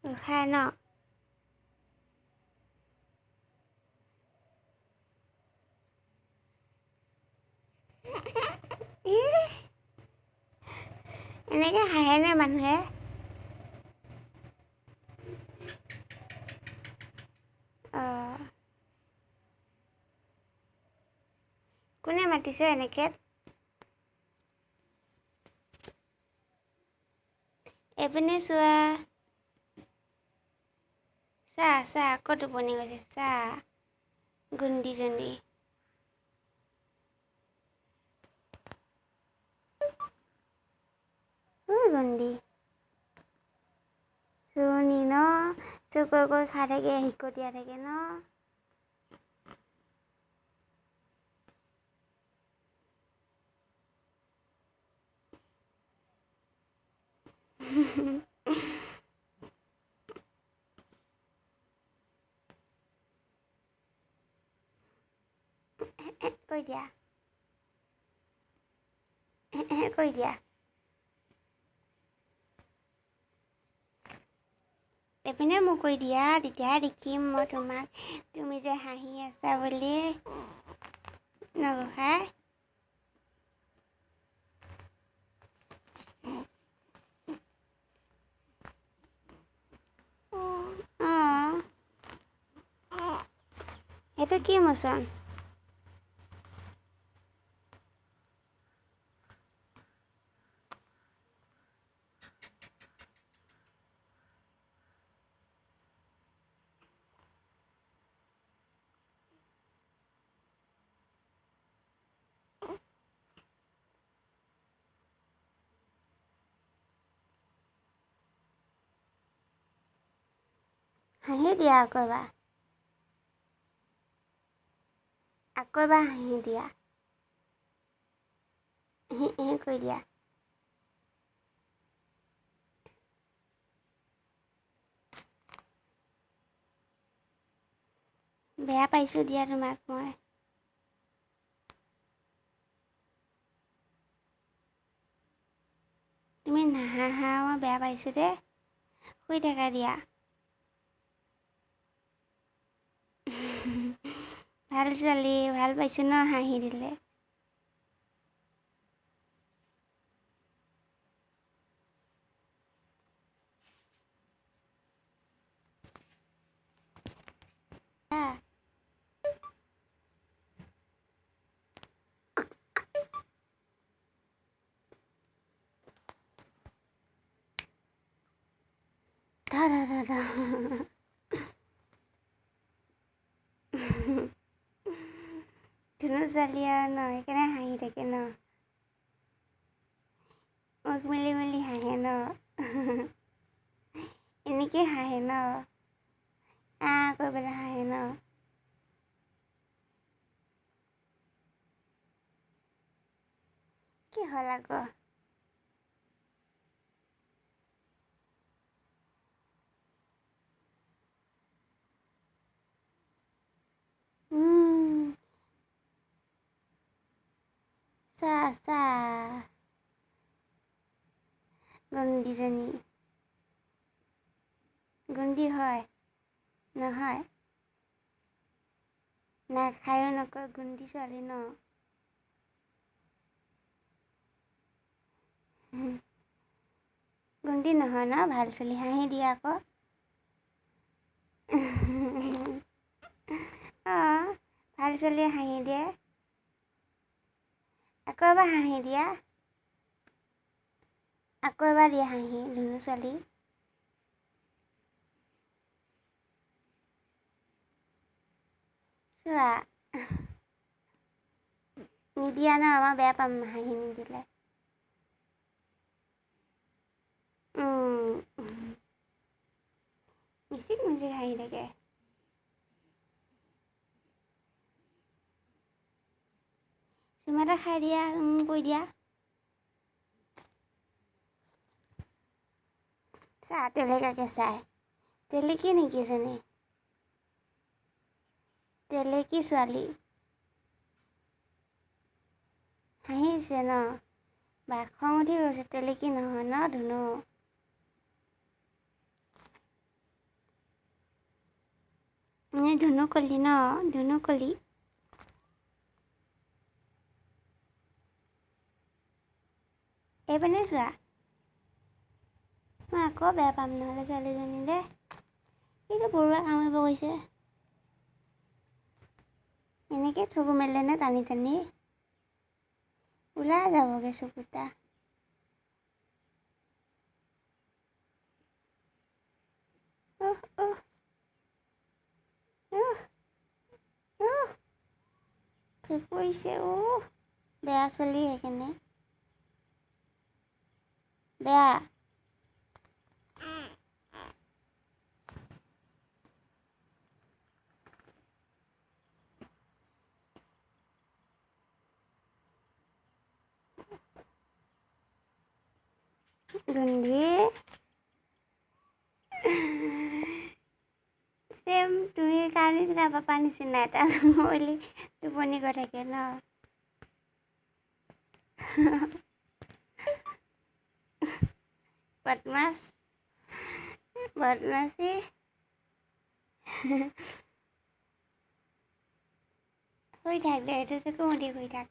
খাই ন এনেকৈ হাঁহেনে মানুহে কোনে মাতিছে এনেকৈ এইপিনে চোৱা চা আকৌ টোপনি গৈছে চা গুণ্ডিজনী গুণ্ডিচুনি ন চুৰ কৰি খাই থাকে হিকটিয়াই থাকে ন কৈ দিয়া কৈ দিয়া এইপিনে মোক কৈ দিয়া তেতিয়াহে দেখিম মই তোমাক তুমি যে হাঁহি আছা বুলি নগোসাঁই সেইটো কি মোচন হাঁহি দিয়া আকৌ এবাৰ হাঁহি দিয়া কৈ দিয়া বেয়া পাইছোঁ দিয়া তোমাক মই তুমি নাহাঁহা মই বেয়া পাইছোঁ দেই শুই থাকা দিয়া ভাল ছোৱালী ভাল পাইছোঁ ন হাঁহি দিলে ধ ধুনু ছোৱালী আৰু ন সেইকাৰণে হাঁহি থাকে ন মোক মেলি মেলি হাঁহে ন এনেকৈ হাঁহে ন কৈ পেলাই হাঁহে ন কি হ'ল আকৌ চা গুণ্ডিজনী গুণ্ড হয় নহয় নাখায়ো নকয় গুণ্টি ছোৱালী ন গুণ্টি নহয় ন ভাল ছোৱালী হাঁহি দিয়া আকৌ ভাল ছোৱালীয়ে হাঁহি দিয়ে আকৌ এবাৰ হাঁহি দিয়া আকৌ এবাৰ দিয়া হাঁহি ধুনু ছোৱালী চোৱা নিদিয়া ন আমাৰ বেয়া পাম হাঁহি নিদিলে মিচিক হাঁহি থাকে চুমা এটা খাই দিয়া কৈ দিয়া চা তেলেকাকে চাই তেলেকি নেকি এজনী তেলেকি ছোৱালী হাঁহিছে ন বা খং উঠি গৈছে তেলেকি নহয় ন ধুনু ধুনু কলি ন ধুনু কলি এইপিনে চোৱা মই আকৌ বেয়া পাম নহ'লে ছোৱালীজনী দে কিন্তু বৰুৱা কাম কৰিব গৈছে এনেকৈ চকু মেলেনে টানি টানি ওলাই যাবগৈ চকুটা কৰিছে বেয়া চলি সেইকাৰণে বেয়া দুন্দি চেম তুমি কাৰ নিচিনা পাপা নিচিনা এটা বুলি টোপনি গৈ থাকে ন বদমাছ বদমাছি শুই থাক দে এইটো চকু মুদি শুই থাক